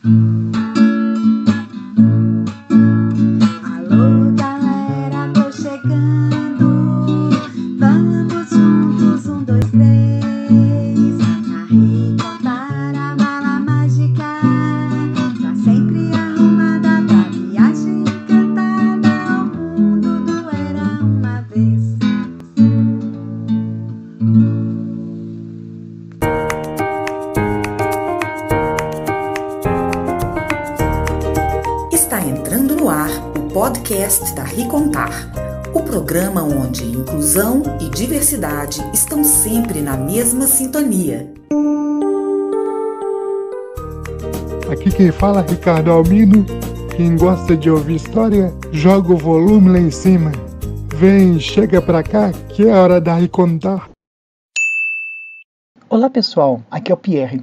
Alô, galera, tô chegando. Vamos juntos, 1, 2, 3. A recontar a bala mágica. Tá sempre arrumada pra viagem encantada ao mundo do Era Uma Vez. Está entrando no ar o podcast da Recontar, o programa onde inclusão e diversidade estão sempre na mesma sintonia. Aqui quem fala é Ricardo Almino. Quem gosta de ouvir história, joga o volume lá em cima. Vem, chega pra cá, que é hora da Recontar. Olá pessoal, aqui é o Pierre.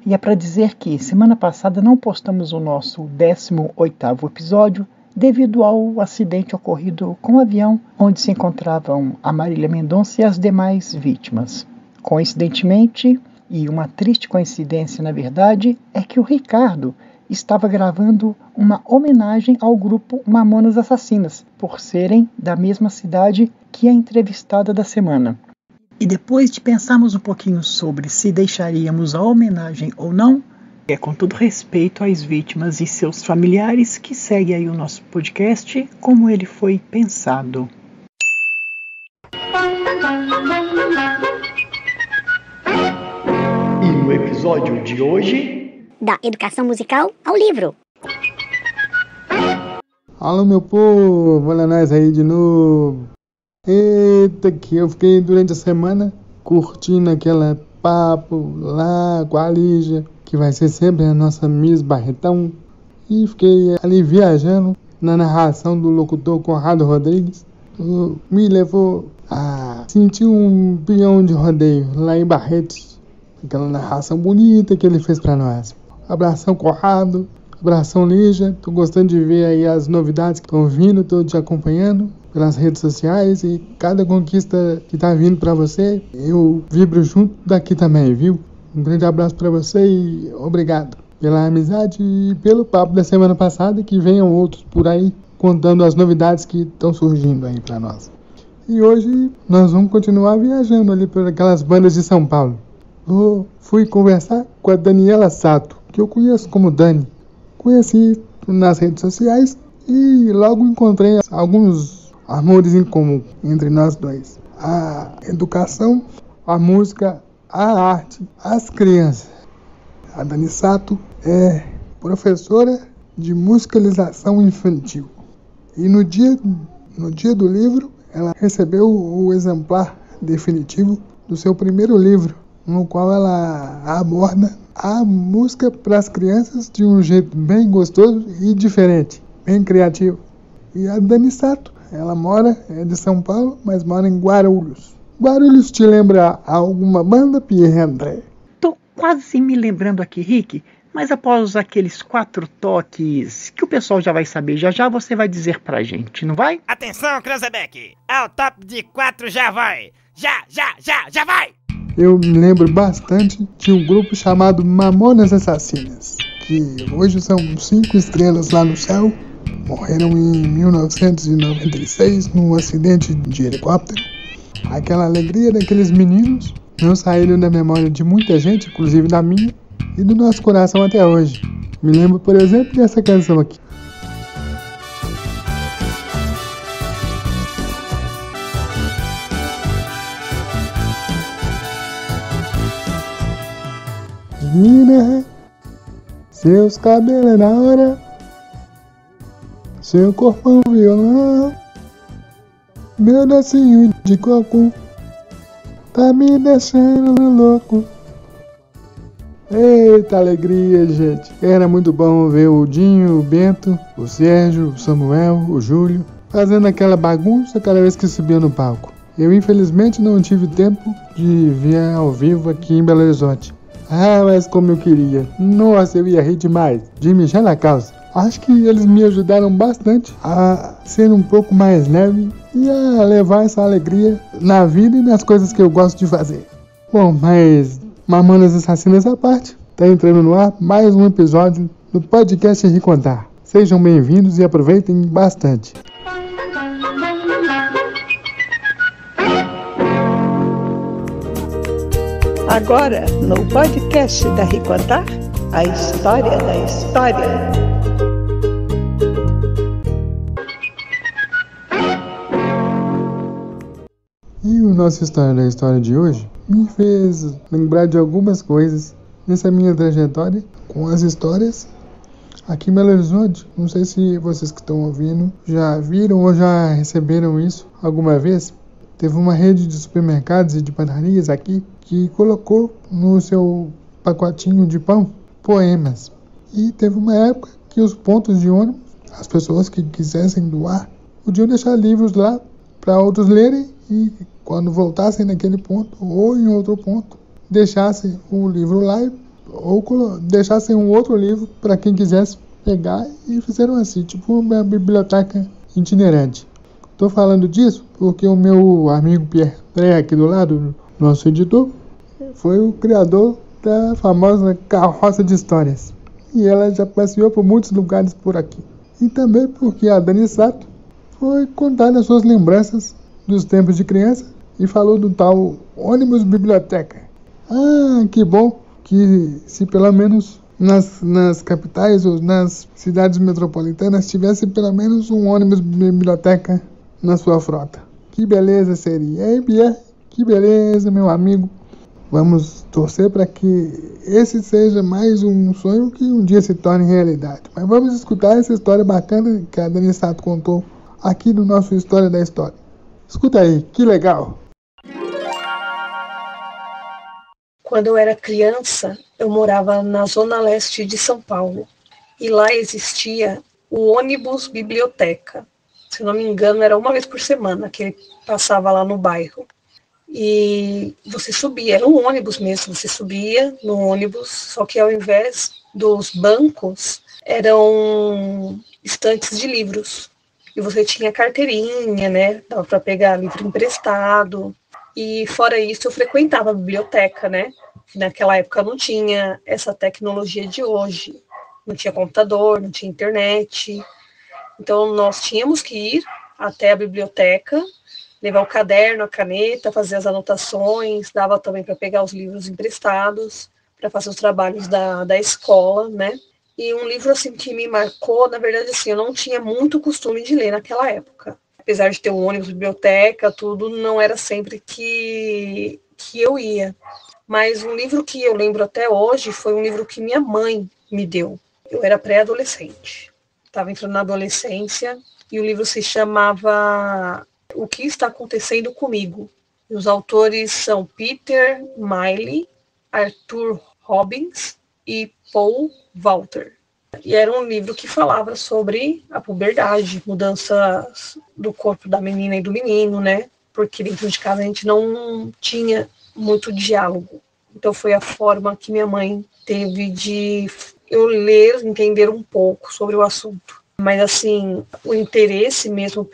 E é para dizer que semana passada não postamos o nosso 18º episódio devido ao acidente ocorrido com o avião onde se encontravam a Marília Mendonça e as demais vítimas. Coincidentemente, e uma triste coincidência na verdade, é que o Ricardo estava gravando uma homenagem ao grupo Mamonas Assassinas, por serem da mesma cidade que a entrevistada da semana. E depois de pensarmos um pouquinho sobre se deixaríamos a homenagem ou não, com todo respeito às vítimas e seus familiares, que segue aí o nosso podcast como ele foi pensado. E no episódio de hoje, da educação musical ao livro. Alô meu povo, olha nós aí de novo. Eita, que eu fiquei durante a semana curtindo aquela papo lá com a Lígia, que vai ser sempre a nossa Miss Barretão. E fiquei ali viajando na narração do locutor Conrado Rodrigues. Me levou a sentir um peão de rodeio lá em Barretos. Aquela narração bonita que ele fez pra nós. Abração Conrado, abração Lígia. Tô gostando de ver aí as novidades que estão vindo, tô te acompanhando pelas redes sociais e cada conquista que tá vindo pra você, eu vibro junto daqui também, viu? Um grande abraço pra você e obrigado pela amizade e pelo papo da semana passada, que venham outros por aí contando as novidades que estão surgindo aí pra nós. E hoje nós vamos continuar viajando ali por aquelas bandas de São Paulo. Fui conversar com a Daniela Sato, que eu conheço como Dani. Conheci nas redes sociais e logo encontrei alguns amores em comum entre nós dois. A educação, a música, a arte, as crianças. A Dani Sato é professora de musicalização infantil. E no dia do livro, ela recebeu o exemplar definitivo do seu primeiro livro, no qual ela aborda a música para as crianças de um jeito bem gostoso e diferente, bem criativo. E a Dani Sato, ela é de São Paulo, mas mora em Guarulhos. Guarulhos te lembra alguma banda, Pierre André? Tô quase me lembrando aqui, Rick, mas após aqueles 4 toques que o pessoal já vai saber, já você vai dizer pra gente, não vai? Atenção, Cranzebeck! Ao top de 4 já vai! Já vai! Eu me lembro bastante de um grupo chamado Mamonas Assassinas, que hoje são 5 estrelas lá no céu. Morreram em 1996 num acidente de helicóptero. Aquela alegria daqueles meninos não saíram da memória de muita gente, inclusive da minha, e do nosso coração até hoje. Me lembro, por exemplo, dessa canção aqui. Menina, seus cabelos é na hora, seu corpão violão, meu docinho de coco, tá me deixando louco. Eita alegria, gente. Era muito bom ver o Dinho, o Bento, o Sérgio, o Samuel, o Júlio fazendo aquela bagunça cada vez que subia no palco. Eu infelizmente não tive tempo de ver ao vivo aqui em Belo Horizonte. Ah, mas como eu queria. Nossa, eu ia rir demais de mijar na calça. Acho que eles me ajudaram bastante a ser um pouco mais leve e a levar essa alegria na vida e nas coisas que eu gosto de fazer. Bom, mas Mamonas Assassinas à parte, tá entrando no ar mais um episódio no podcast Ricontar. Sejam bem-vindos e aproveitem bastante. Agora, no podcast da Ricontar, a história da história. E o nosso História da História de hoje me fez lembrar de algumas coisas nessa minha trajetória com as histórias aqui em Belo Horizonte. Não sei se vocês que estão ouvindo já viram ou já receberam isso alguma vez. Teve uma rede de supermercados e de padarias aqui que colocou no seu pacotinho de pão poemas. E teve uma época que os pontos de ônibus, as pessoas que quisessem doar, podiam deixar livros lá para outros lerem e quando voltassem naquele ponto ou em outro ponto, deixassem o livro lá ou deixassem um outro livro para quem quisesse pegar e fizeram assim, tipo uma biblioteca itinerante. Estou falando disso porque o meu amigo Pierre Pré, aqui do lado, nosso editor, foi o criador da famosa carroça de histórias. E ela já passeou por muitos lugares por aqui. E também porque a Dani Sato foi contar as suas lembranças dos tempos de criança e falou do tal ônibus biblioteca. Ah, que bom que se pelo menos nas capitais ou nas cidades metropolitanas tivesse pelo menos um ônibus biblioteca na sua frota. Que beleza seria. Ei, Pierre, que beleza, meu amigo. Vamos torcer para que esse seja mais um sonho que um dia se torne realidade. Mas vamos escutar essa história bacana que a Dani Sato contou aqui no nosso História da História. Escuta aí, que legal! Quando eu era criança, eu morava na zona leste de São Paulo. E lá existia o ônibus biblioteca. Se eu não me engano, era uma vez por semana que ele passava lá no bairro. E você subia, era um ônibus mesmo, você subia no ônibus, só que ao invés dos bancos, eram estantes de livros. E você tinha carteirinha, né? Dava para pegar livro emprestado. E fora isso, eu frequentava a biblioteca, né? Naquela época não tinha essa tecnologia de hoje. Não tinha computador, não tinha internet. Então, nós tínhamos que ir até a biblioteca, levar o caderno, a caneta, fazer as anotações, dava também para pegar os livros emprestados, para fazer os trabalhos da escola, né? E um livro, assim, que me marcou, na verdade, assim, eu não tinha muito costume de ler naquela época. Apesar de ter um ônibus, biblioteca, tudo, não era sempre que eu ia. Mas um livro que eu lembro até hoje foi um livro que minha mãe me deu. Eu era pré-adolescente. Estava entrando na adolescência e o livro se chamava O que está acontecendo comigo? E os autores são Peter Miley, Arthur Robbins e Paul Walter. E era um livro que falava sobre a puberdade, mudanças do corpo da menina e do menino, né? Porque dentro de casa a gente não tinha muito diálogo. Então foi a forma que minha mãe teve de eu ler, entender um pouco sobre o assunto. Mas, assim, o interesse mesmo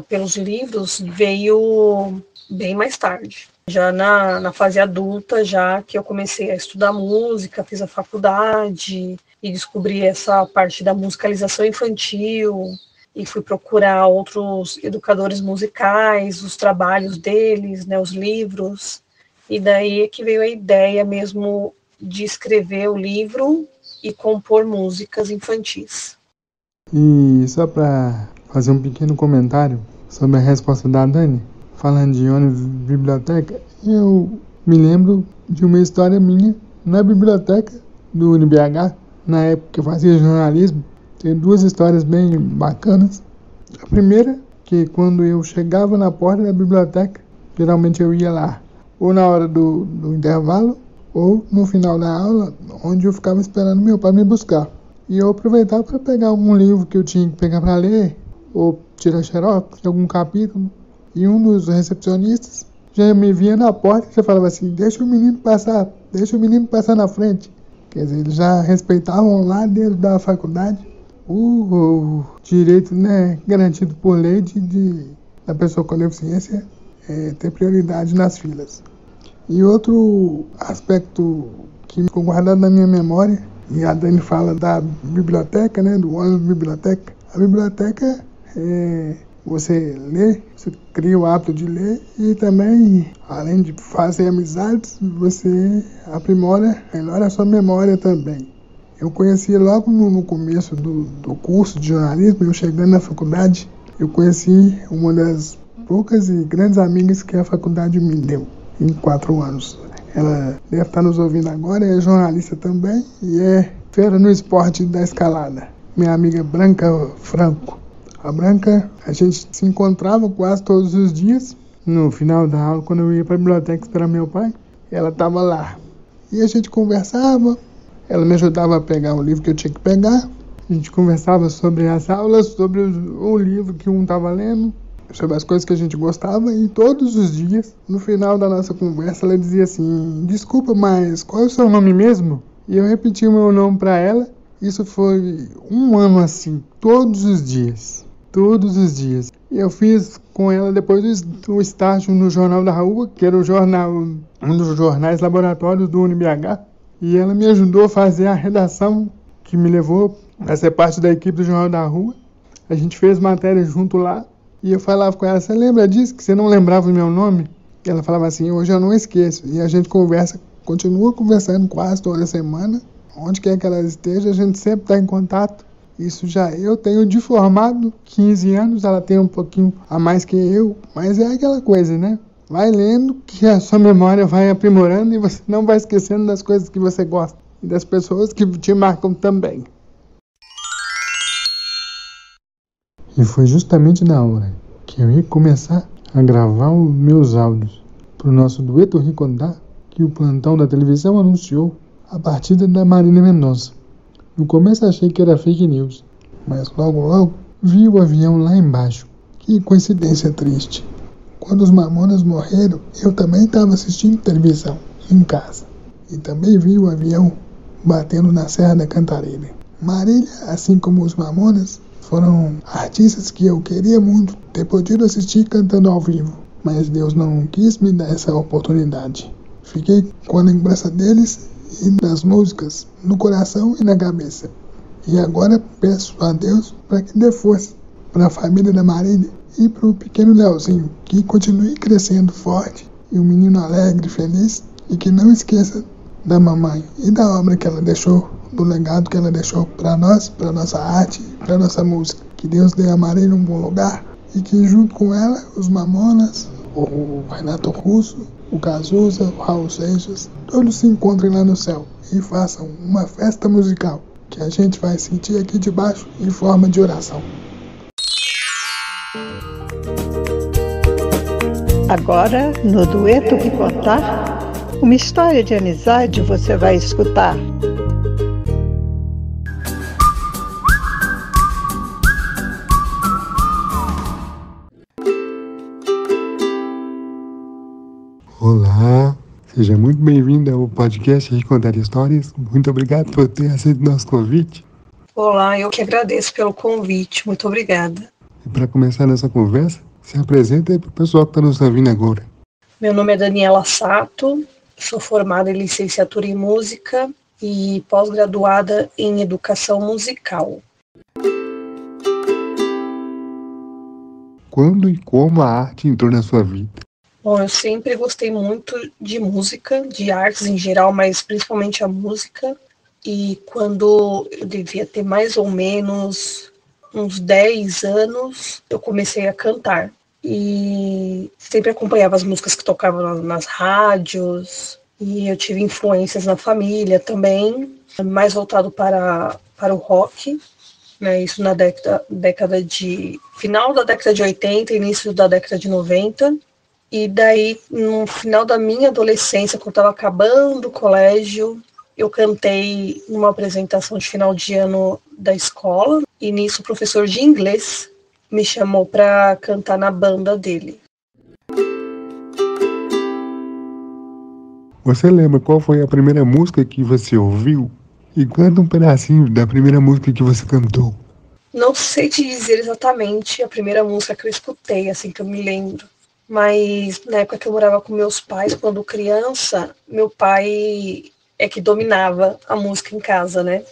pelos livros veio bem mais tarde. Já na fase adulta, já que eu comecei a estudar música, fiz a faculdade e descobri essa parte da musicalização infantil e fui procurar outros educadores musicais, os trabalhos deles, né, os livros. E daí é que veio a ideia mesmo de escrever o livro e compor músicas infantis. E só para fazer um pequeno comentário sobre a resposta da Dani, falando de ônibus biblioteca, eu me lembro de uma história minha na biblioteca do UniBH, na época que eu fazia jornalismo. Tem duas histórias bem bacanas. A primeira, que quando eu chegava na porta da biblioteca, geralmente eu ia lá, ou na hora do intervalo, ou no final da aula, onde eu ficava esperando meu pai me buscar. E eu aproveitava para pegar algum livro que eu tinha que pegar para ler, ou tirar xerox de algum capítulo. E um dos recepcionistas já me via na porta e já falava assim, deixa o menino passar na frente. Quer dizer, eles já respeitavam lá dentro da faculdade o direito, né, garantido por lei da pessoa com deficiência ter prioridade nas filas. E outro aspecto que ficou guardado na minha memória E a Dani fala da biblioteca, né? Do ônibus biblioteca. A biblioteca é você lê, você cria o hábito de ler e também, além de fazer amizades, você melhora a sua memória também. Eu conheci logo no começo do curso de jornalismo, eu chegando na faculdade, eu conheci uma das poucas e grandes amigas que a faculdade me deu em 4 anos. Ela deve estar nos ouvindo agora, é jornalista também e é fera no esporte da escalada. Minha amiga Branca Franco. A Branca, a gente se encontrava quase todos os dias. No final da aula, quando eu ia para a biblioteca esperar meu pai, ela estava lá. E a gente conversava, ela me ajudava a pegar o livro que eu tinha que pegar. A gente conversava sobre as aulas, sobre o livro que um estava lendo, sobre as coisas que a gente gostava. E todos os dias, no final da nossa conversa, ela dizia assim: desculpa, mas qual é o seu nome mesmo? E eu repeti o meu nome para ela. Isso foi 1 ano assim, todos os dias. Todos os dias. E eu fiz com ela depois do estágio no Jornal da Rua, que era um dos jornais laboratórios do UniBH. E ela me ajudou a fazer a redação, que me levou a ser parte da equipe do Jornal da Rua. A gente fez matéria junto lá. E eu falava com ela: você lembra disso, que você não lembrava o meu nome? E ela falava assim: hoje eu não esqueço. E a gente continua conversando quase toda semana. Onde quer que ela esteja, a gente sempre está em contato. Isso já eu tenho de formado 15 anos, ela tem um pouquinho a mais que eu, mas é aquela coisa, né? Vai lendo que a sua memória vai aprimorando e você não vai esquecendo das coisas que você gosta e das pessoas que te marcam também. E foi justamente na hora que eu ia começar a gravar os meus áudios para o nosso dueto Ricontar que o plantão da televisão anunciou a partida da Marília Mendonça. No começo achei que era fake news, mas logo vi o avião lá embaixo. Que coincidência triste. Quando os Mamonas morreram, eu também estava assistindo televisão, em casa. E também vi o avião batendo na Serra da Cantareira. Marília, assim como os Mamonas, foram artistas que eu queria muito ter podido assistir cantando ao vivo. Mas Deus não quis me dar essa oportunidade. Fiquei com a lembrança deles e das músicas no coração e na cabeça. E agora peço a Deus para que dê força para a família da Marília e para o pequeno Leozinho, que continue crescendo forte e um menino alegre, feliz, e que não esqueça da mamãe e da obra que ela deixou, do legado que ela deixou para nós, para nossa arte, para nossa música. Que Deus dê a Marília um bom lugar e que junto com ela os Mamonas, o Renato Russo, o Cazuza, o Raul Seixas, todos se encontrem lá no céu e façam uma festa musical que a gente vai sentir aqui de baixo em forma de oração. Agora, no Dueto Ricontar, uma história de amizade você vai escutar. Olá, seja muito bem-vindo ao podcast Ricontar Histórias. Muito obrigado por ter aceito nosso convite. Olá, eu que agradeço pelo convite. Muito obrigada. E para começar nossa conversa, se apresenta aí para o pessoal que está nos ouvindo agora. Meu nome é Daniela Sato, sou formada em licenciatura em música e pós-graduada em educação musical. Quando e como a arte entrou na sua vida? Bom, eu sempre gostei muito de música, de artes em geral, mas principalmente a música. E quando eu devia ter mais ou menos uns 10 anos, eu comecei a cantar. E sempre acompanhava as músicas que tocavam nas rádios. E eu tive influências na família também, mais voltado para o rock, né? Isso na final da década de 80, início da década de 90. E daí, no final da minha adolescência, quando eu estava acabando o colégio, eu cantei numa apresentação de final de ano da escola. E nisso o professor de inglês me chamou para cantar na banda dele. Você lembra qual foi a primeira música que você ouviu? E canta um pedacinho da primeira música que você cantou. Não sei te dizer exatamente a primeira música que eu escutei, assim que eu me lembro. Mas na época que eu morava com meus pais, quando criança, meu pai é que dominava a música em casa, né?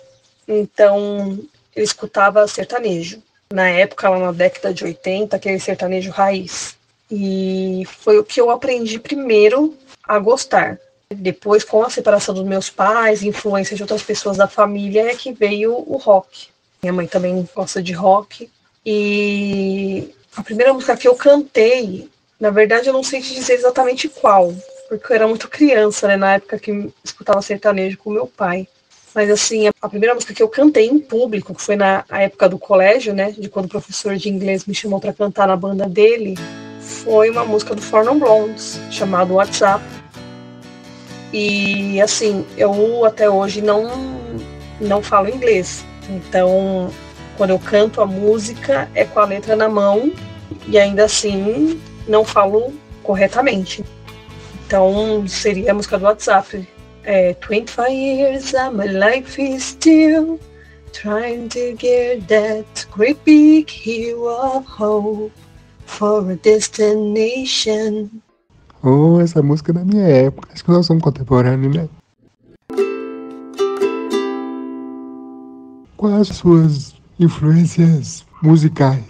Então, eu escutava sertanejo. Na época, lá na década de 80, aquele sertanejo raiz. E foi o que eu aprendi primeiro a gostar. Depois, com a separação dos meus pais, influência de outras pessoas da família, é que veio o rock. Minha mãe também gosta de rock. E a primeira música que eu cantei, na verdade eu não sei te dizer exatamente qual, porque eu era muito criança, né, na época que escutava sertanejo com meu pai. Mas assim, a primeira música que eu cantei em público, que foi na época do colégio, né, de quando o professor de inglês me chamou para cantar na banda dele, foi uma música do Four Non Blondes, chamada WhatsApp. E assim, eu até hoje não falo inglês, então quando eu canto a música é com a letra na mão e ainda assim não falo corretamente. Então seria a música do WhatsApp. 25 years and my life is still trying to get that great big hero of hope for a destination. Oh, essa música é da minha época. Acho que nós somos contemporâneos, né? Quais as suas influências musicais?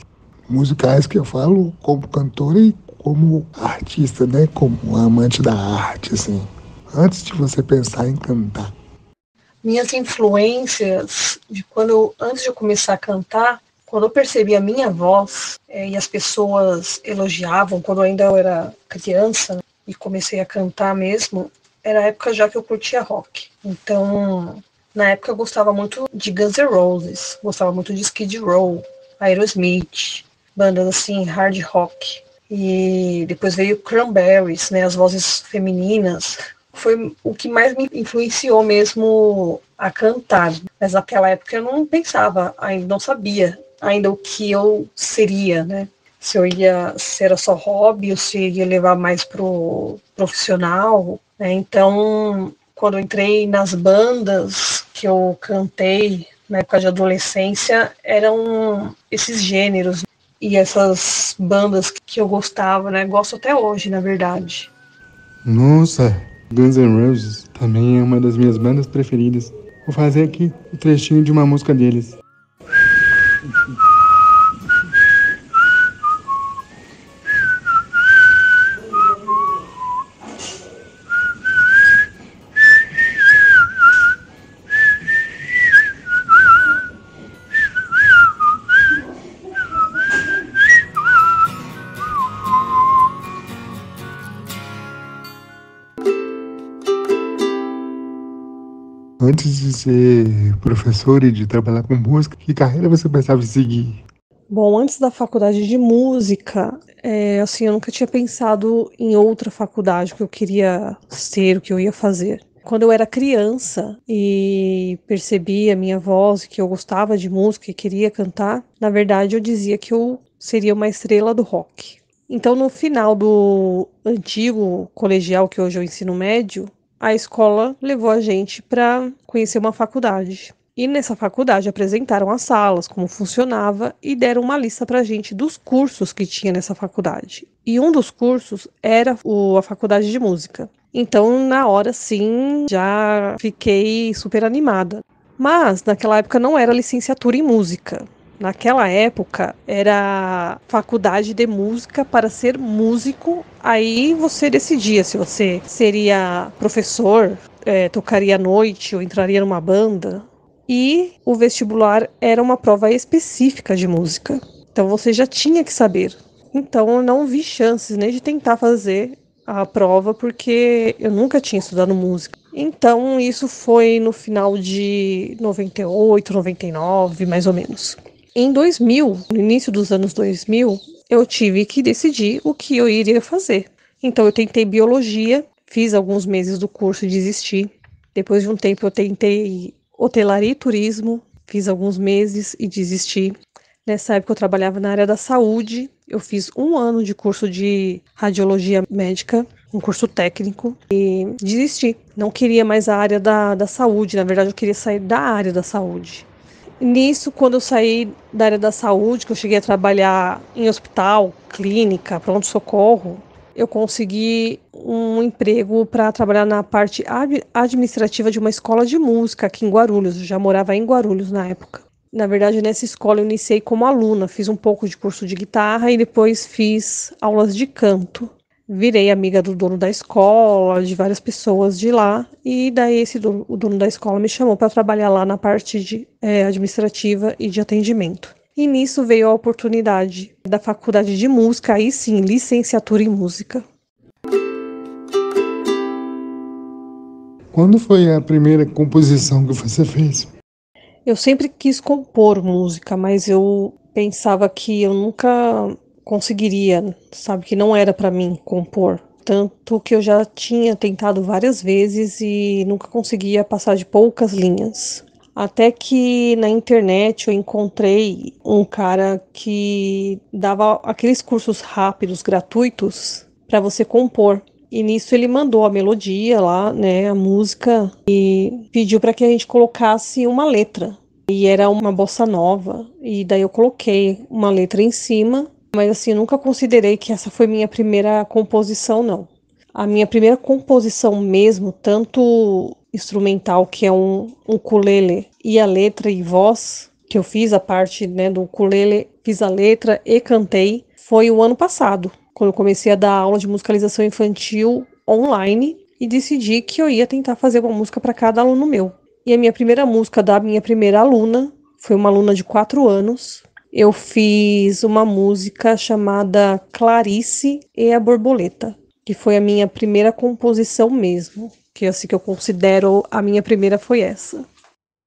Musicais que eu falo como cantora e como artista, né? Como amante da arte, assim. Antes de você pensar em cantar. Minhas influências, antes de eu começar a cantar, quando eu percebi a minha voz e as pessoas elogiavam, quando ainda eu era criança e comecei a cantar mesmo, era a época já que eu curtia rock. Então, na época eu gostava muito de Guns N' Roses, gostava muito de Skid Row, Aerosmith, bandas assim, hard rock. E depois veio Cranberries, né, as vozes femininas. Foi o que mais me influenciou mesmo a cantar. Mas naquela época eu não pensava, ainda não sabia ainda o que eu seria, né? Se era só hobby ou se eu ia levar mais pro profissional, né? Então, quando eu entrei nas bandas que eu cantei na época de adolescência, eram esses gêneros e essas bandas que eu gostava, né? Gosto até hoje, na verdade. Nossa, Guns N' Roses também é uma das minhas bandas preferidas. Vou fazer aqui um trechinho de uma música deles. Antes de ser professor e de trabalhar com música, que carreira você pensava em seguir? Bom, antes da faculdade de música, assim, eu nunca tinha pensado em outra faculdade, o que eu queria ser, o que eu ia fazer. Quando eu era criança e percebi a minha voz, que eu gostava de música e queria cantar, na verdade eu dizia que eu seria uma estrela do rock. Então, no final do antigo colegial, que hoje é o ensino médio, a escola levou a gente para conhecer uma faculdade. E nessa faculdade apresentaram as salas, como funcionava, e deram uma lista para a gente dos cursos que tinha nessa faculdade. E um dos cursos era a faculdade de música. Então, na hora, sim, já fiquei super animada. Mas, naquela época, não era licenciatura em música. Naquela época, era faculdade de música para ser músico. Aí você decidia se você seria professor, tocaria à noite ou entraria numa banda. E o vestibular era uma prova específica de música. Então você já tinha que saber. Então eu não vi chances nem de tentar fazer a prova, porque eu nunca tinha estudado música. Então isso foi no final de 98, 99, mais ou menos. Em 2000, no início dos anos 2000, eu tive que decidir o que eu iria fazer. Então eu tentei biologia, fiz alguns meses do curso e desisti. Depois de um tempo eu tentei hotelaria e turismo, fiz alguns meses e desisti. Nessa época eu trabalhava na área da saúde, eu fiz 1 ano de curso de radiologia médica, um curso técnico, e desisti. Não queria mais a área da saúde, na verdade eu queria sair da área da saúde. Nisso, quando eu saí da área da saúde, que eu cheguei a trabalhar em hospital, clínica, pronto-socorro, eu consegui um emprego para trabalhar na parte administrativa de uma escola de música aqui em Guarulhos. Eu já morava em Guarulhos na época. Na verdade, nessa escola eu iniciei como aluna, fiz um pouco de curso de guitarra e depois fiz aulas de canto. Virei amiga do dono da escola, de várias pessoas de lá, e daí o dono da escola me chamou para trabalhar lá na parte administrativa e de atendimento. E nisso veio a oportunidade da faculdade de música, aí sim, licenciatura em música. Quando foi a primeira composição que você fez? Eu sempre quis compor música, mas eu pensava que eu nunca conseguiria, sabe, que não era para mim compor. Tanto que eu já tinha tentado várias vezes e nunca conseguia passar de poucas linhas. Até que na internet eu encontrei um cara que dava aqueles cursos rápidos, gratuitos, para você compor. E nisso ele mandou a melodia lá, né, a música, e pediu para que a gente colocasse uma letra. E era uma bossa nova, e daí eu coloquei uma letra em cima, mas assim, eu nunca considerei que essa foi minha primeira composição, não. A minha primeira composição mesmo, tanto instrumental, que é um ukulele, e a letra e voz, que eu fiz a parte, né, do ukulele, fiz a letra e cantei, foi o ano passado, quando eu comecei a dar aula de musicalização infantil online e decidi que eu ia tentar fazer uma música para cada aluno meu. E a minha primeira música da minha primeira aluna foi uma aluna de 4 anos. Eu fiz uma música chamada Clarice e a Borboleta, que foi a minha primeira composição mesmo, que assim que eu considero a minha primeira foi essa.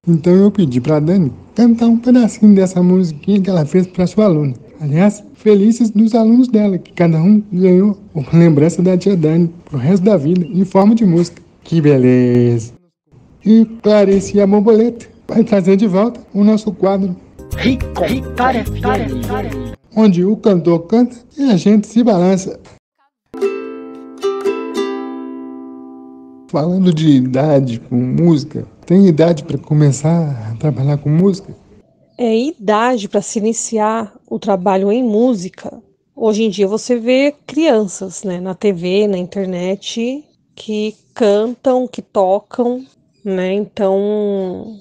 Então eu pedi para a Dani cantar um pedacinho dessa musiquinha que ela fez para sua aluna. Aliás, felizes dos alunos dela, que cada um ganhou uma lembrança da tia Dani pro resto da vida, em forma de música. Que beleza! E Clarice e a Borboleta vai trazer de volta o nosso quadro onde o cantor canta e a gente se balança. Falando de idade com música, tem idade para começar a trabalhar com música? Idade para se iniciar o trabalho em música. Hoje em dia você vê crianças, né, na TV, na internet, que cantam, que tocam, né? Então,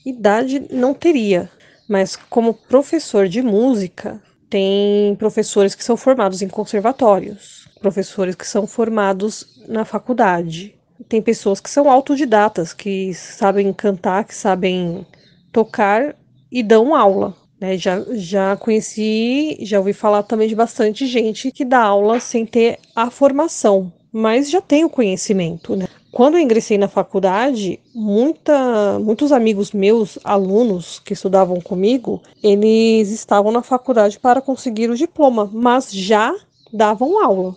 idade não teria. Mas como professor de música, tem professores que são formados em conservatórios, professores que são formados na faculdade. Tem pessoas que são autodidatas, que sabem cantar, que sabem tocar e dão aula, né? Já conheci, já ouvi falar também de bastante gente que dá aula sem ter a formação, mas já tem o conhecimento, né? Quando eu ingressei na faculdade, muitos amigos meus, alunos que estudavam comigo, eles estavam na faculdade para conseguir o diploma, mas já davam aula.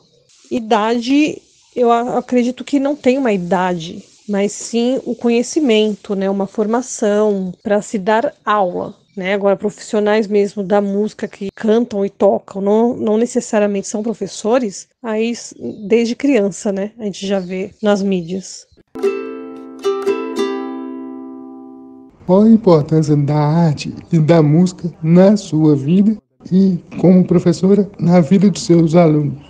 Idade, eu acredito que não tem uma idade, mas sim o conhecimento, né? Uma formação para se dar aula, né? Agora, profissionais mesmo da música que cantam e tocam, não necessariamente são professores, aí desde criança, né? A gente já vê nas mídias. Qual a importância da arte e da música na sua vida e, como professora, na vida dos seus alunos?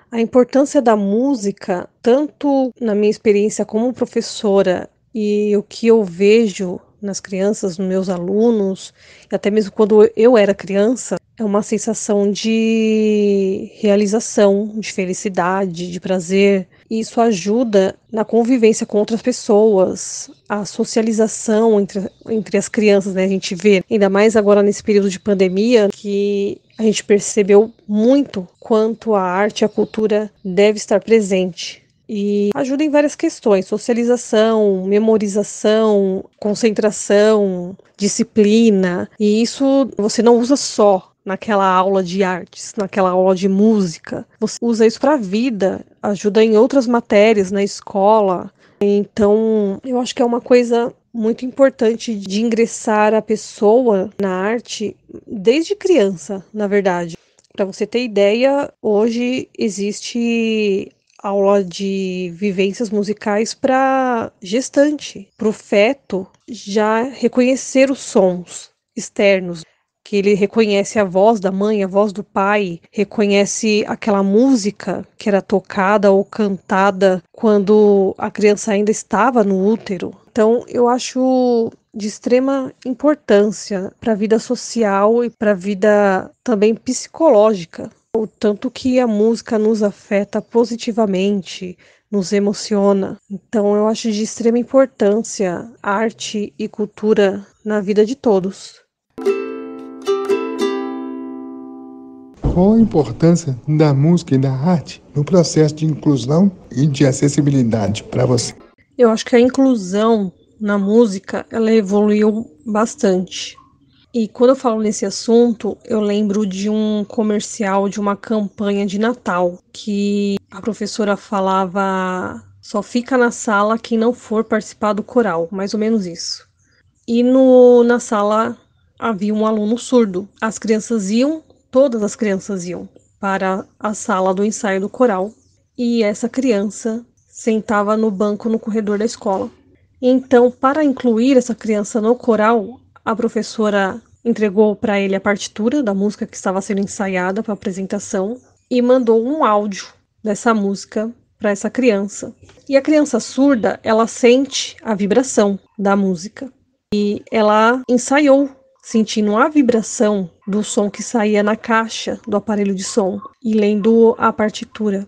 A importância da música, tanto na minha experiência como professora e o que eu vejo nas crianças, nos meus alunos, e até mesmo quando eu era criança, é uma sensação de realização, de felicidade, de prazer. E isso ajuda na convivência com outras pessoas, a socialização entre as crianças, né? A gente vê, ainda mais agora nesse período de pandemia, que a gente percebeu muito quanto a arte e a cultura deve estar presente. E ajuda em várias questões, socialização, memorização, concentração, disciplina. E isso você não usa só naquela aula de artes, naquela aula de música. Você usa isso para a vida, ajuda em outras matérias na escola. Então, eu acho que é uma coisa muito importante de ingressar a pessoa na arte desde criança, na verdade. Para você ter ideia, hoje existe aula de vivências musicais para gestante, para o feto já reconhecer os sons externos. que ele reconhece a voz da mãe, a voz do pai, reconhece aquela música que era tocada ou cantada quando a criança ainda estava no útero. Então, eu acho de extrema importância para a vida social e para a vida também psicológica. O tanto que a música nos afeta positivamente, nos emociona. Então, eu acho de extrema importância arte e cultura na vida de todos. Qual a importância da música e da arte no processo de inclusão e de acessibilidade para você? Eu acho que a inclusão na música, ela evoluiu bastante. E quando eu falo nesse assunto, eu lembro de um comercial de uma campanha de Natal, que a professora falava: só fica na sala quem não for participar do coral, mais ou menos isso. E na sala havia um aluno surdo. Todas as crianças iam para a sala do ensaio do coral, e essa criança sentava no banco no corredor da escola. Então, para incluir essa criança no coral, a professora entregou para ele a partitura da música que estava sendo ensaiada para a apresentação e mandou um áudio dessa música para essa criança. E a criança surda, ela sente a vibração da música. E ela ensaiou, sentindo a vibração do som que saía na caixa do aparelho de som e lendo a partitura.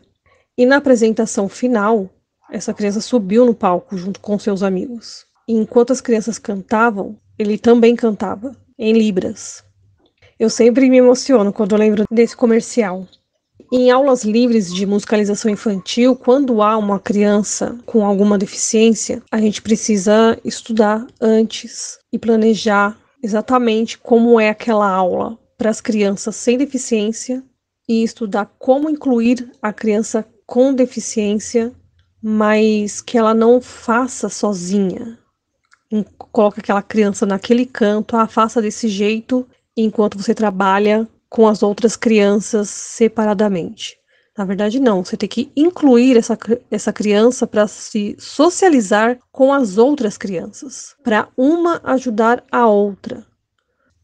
E na apresentação final, essa criança subiu no palco junto com seus amigos. E enquanto as crianças cantavam, ele também cantava, em libras. Eu sempre me emociono quando eu lembro desse comercial. Em aulas livres de musicalização infantil, quando há uma criança com alguma deficiência, a gente precisa estudar antes e planejar exatamente como é aquela aula para as crianças sem deficiência e estudar como incluir a criança com deficiência, mas que ela não faça sozinha. Coloca aquela criança naquele canto, faça desse jeito, enquanto você trabalha com as outras crianças separadamente. Na verdade, não. Você tem que incluir essa criança para se socializar com as outras crianças, para uma ajudar a outra.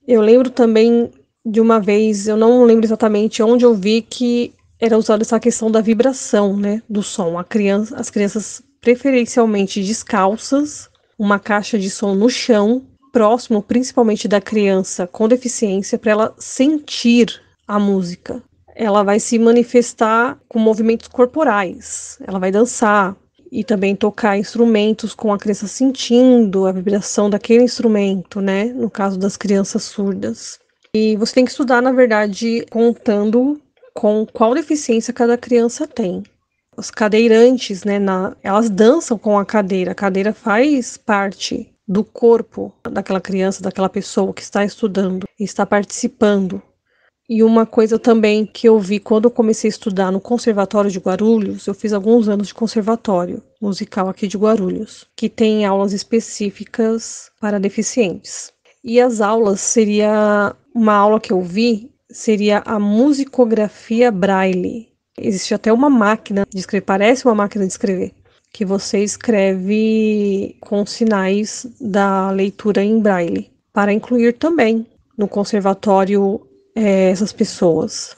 Eu lembro também de uma vez, eu não lembro exatamente onde eu vi que era usada essa questão da vibração, né, do som. As crianças preferencialmente descalças, uma caixa de som no chão, próximo principalmente da criança com deficiência, para ela sentir a música. Ela vai se manifestar com movimentos corporais, ela vai dançar e também tocar instrumentos com a criança sentindo a vibração daquele instrumento, né? No caso das crianças surdas. E você tem que estudar, na verdade, contando com qual deficiência cada criança tem. Os cadeirantes, né, elas dançam com a cadeira faz parte do corpo daquela criança, daquela pessoa que está estudando e está participando. E uma coisa também que eu vi quando eu comecei a estudar no Conservatório de Guarulhos, eu fiz alguns anos de conservatório musical aqui de Guarulhos, que tem aulas específicas para deficientes. E as aulas uma aula que eu vi, seria a musicografia Braille. Existe até uma máquina de escrever, parece uma máquina de escrever, que você escreve com sinais da leitura em Braille, para incluir também no conservatório essas pessoas.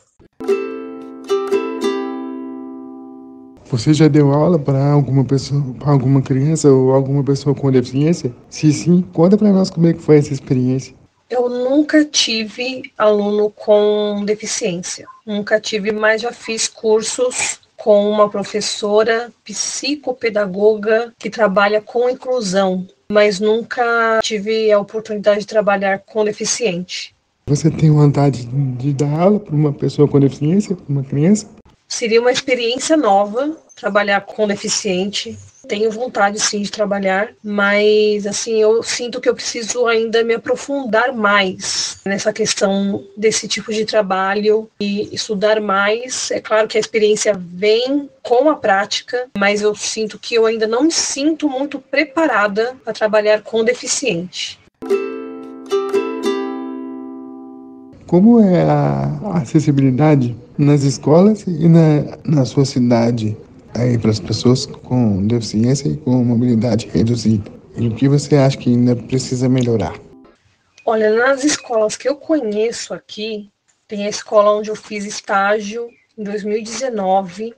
Você já deu aula para alguma pessoa, para alguma criança ou alguma pessoa com deficiência? Se sim, conta para nós como é que foi essa experiência. Eu nunca tive aluno com deficiência. Nunca tive, mas já fiz cursos com uma professora psicopedagoga que trabalha com inclusão, mas nunca tive a oportunidade de trabalhar com deficiente. Você tem vontade de dar aula para uma pessoa com deficiência, para uma criança? Seria uma experiência nova trabalhar com deficiente. Tenho vontade, sim, de trabalhar, mas, assim, eu sinto que eu preciso ainda me aprofundar mais nessa questão desse tipo de trabalho e estudar mais. É claro que a experiência vem com a prática, mas eu sinto que eu ainda não me sinto muito preparada para trabalhar com deficiente. Como é a acessibilidade nas escolas e na sua cidade aí para as pessoas com deficiência e com mobilidade reduzida? E o que você acha que ainda precisa melhorar? Olha, nas escolas que eu conheço aqui, tem a escola onde eu fiz estágio em 2019,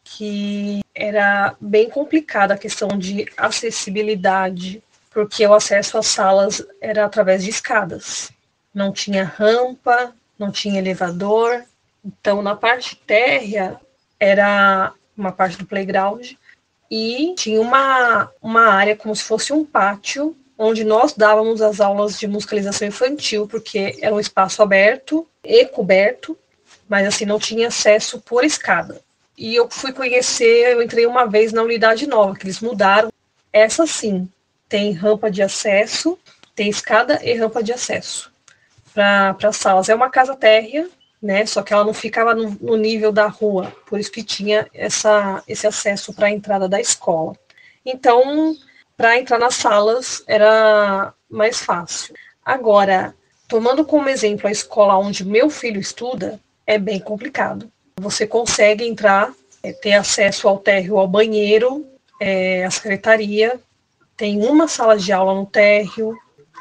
que era bem complicada a questão de acessibilidade, porque o acesso às salas era através de escadas. Não tinha rampa, não tinha elevador. Então, na parte térrea, era uma parte do playground e tinha uma área como se fosse um pátio, onde nós dávamos as aulas de musicalização infantil, porque era um espaço aberto e coberto, mas assim, não tinha acesso por escada. E eu fui conhecer, eu entrei uma vez na unidade nova, que eles mudaram. Essa sim, tem rampa de acesso, tem escada e rampa de acesso para as salas. É uma casa térrea, né? Só que ela não ficava no nível da rua, por isso que tinha esse acesso para a entrada da escola. Então, para entrar nas salas era mais fácil. Agora, tomando como exemplo a escola onde meu filho estuda, é bem complicado. Você consegue entrar, ter acesso ao térreo, ao banheiro, à secretaria, tem uma sala de aula no térreo,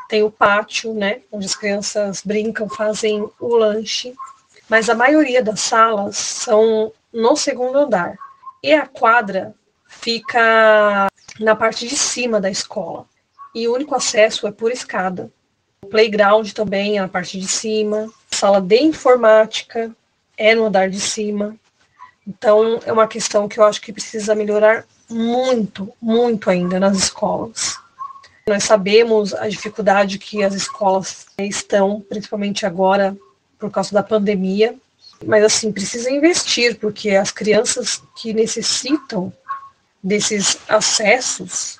tem o pátio, né, onde as crianças brincam, fazem o lanche, mas a maioria das salas são no segundo andar. E a quadra fica na parte de cima da escola. E o único acesso é por escada. O playground também é na parte de cima. A sala de informática é no andar de cima. Então, é uma questão que eu acho que precisa melhorar muito, muito ainda nas escolas. Nós sabemos a dificuldade que as escolas estão, principalmente agora, por causa da pandemia. Mas, assim, precisa investir, porque as crianças que necessitam desses acessos,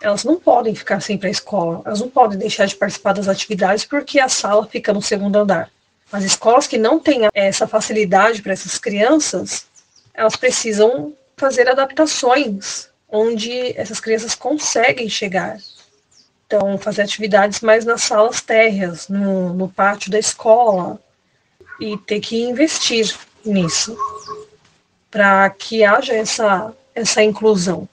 elas não podem ficar sem ir para a escola, elas não podem deixar de participar das atividades porque a sala fica no segundo andar. As escolas que não têm essa facilidade para essas crianças, elas precisam fazer adaptações onde essas crianças conseguem chegar. Então, fazer atividades mais nas salas térreas, no pátio da escola, e ter que investir nisso para que haja essa inclusão.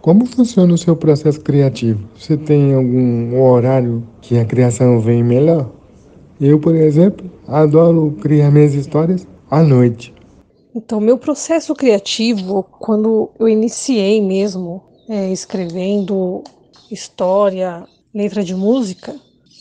Como funciona o seu processo criativo? Você tem algum horário que a criação vem melhor? Eu, por exemplo, adoro criar minhas histórias à noite. Então, meu processo criativo, quando eu iniciei mesmo escrevendo história, letra de música,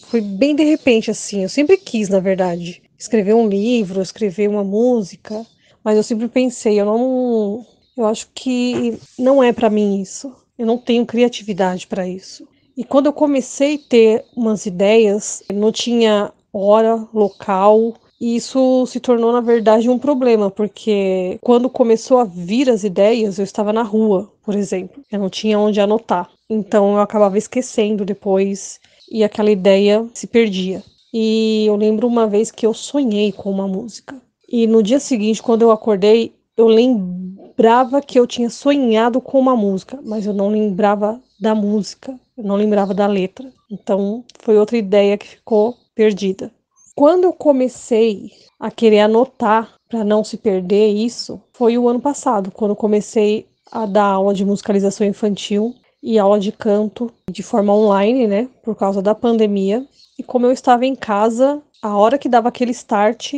foi bem de repente, assim. Eu sempre quis, na verdade, escrever um livro, escrever uma música, mas eu sempre pensei, eu acho que não é para mim isso. Eu não tenho criatividade para isso. E quando eu comecei a ter umas ideias, não tinha hora, local, e isso se tornou, na verdade, um problema, porque quando começou a vir as ideias, eu estava na rua, por exemplo. Eu não tinha onde anotar. Então eu acabava esquecendo depois e aquela ideia se perdia. E eu lembro uma vez que eu sonhei com uma música. E no dia seguinte, quando eu acordei, eu lembrava que eu tinha sonhado com uma música, mas eu não lembrava da música, eu não lembrava da letra. Então foi outra ideia que ficou perdida. Quando eu comecei a querer anotar para não se perder isso, foi o ano passado, quando eu comecei a dar aula de musicalização infantil e aula de canto de forma online, né, por causa da pandemia. E como eu estava em casa, a hora que dava aquele start,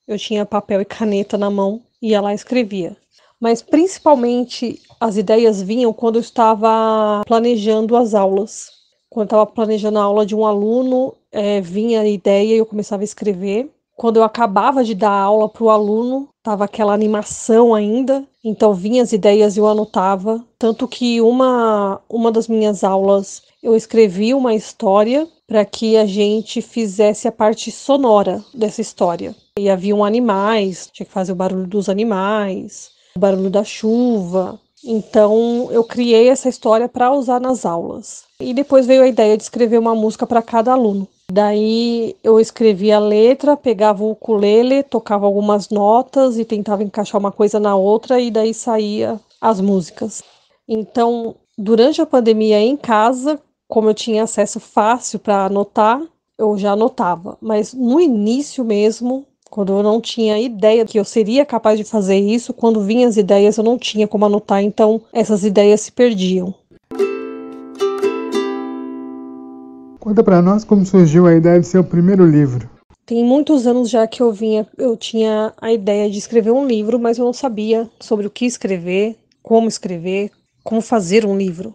eu tinha papel e caneta na mão e ia lá e escrevia. Mas principalmente as ideias vinham quando eu estava planejando as aulas. Quando eu estava planejando a aula de um aluno, vinha a ideia e eu começava a escrever. Quando eu acabava de dar aula para o aluno, estava aquela animação ainda, então vinha as ideias e eu anotava. Tanto que uma das minhas aulas, eu escrevi uma história para que a gente fizesse a parte sonora dessa história. E haviam animais, tinha que fazer o barulho dos animais, o barulho da chuva. Então eu criei essa história para usar nas aulas. E depois veio a ideia de escrever uma música para cada aluno. Daí eu escrevia a letra, pegava o ukulele, tocava algumas notas e tentava encaixar uma coisa na outra e daí saía as músicas. Então, durante a pandemia em casa, como eu tinha acesso fácil para anotar, eu já anotava. Mas no início mesmo, quando eu não tinha ideia que eu seria capaz de fazer isso, quando vinham as ideias eu não tinha como anotar, então essas ideias se perdiam. Conta pra nós como surgiu a ideia de ser o primeiro livro. Tem muitos anos já que eu tinha a ideia de escrever um livro, mas eu não sabia sobre o que escrever, como fazer um livro.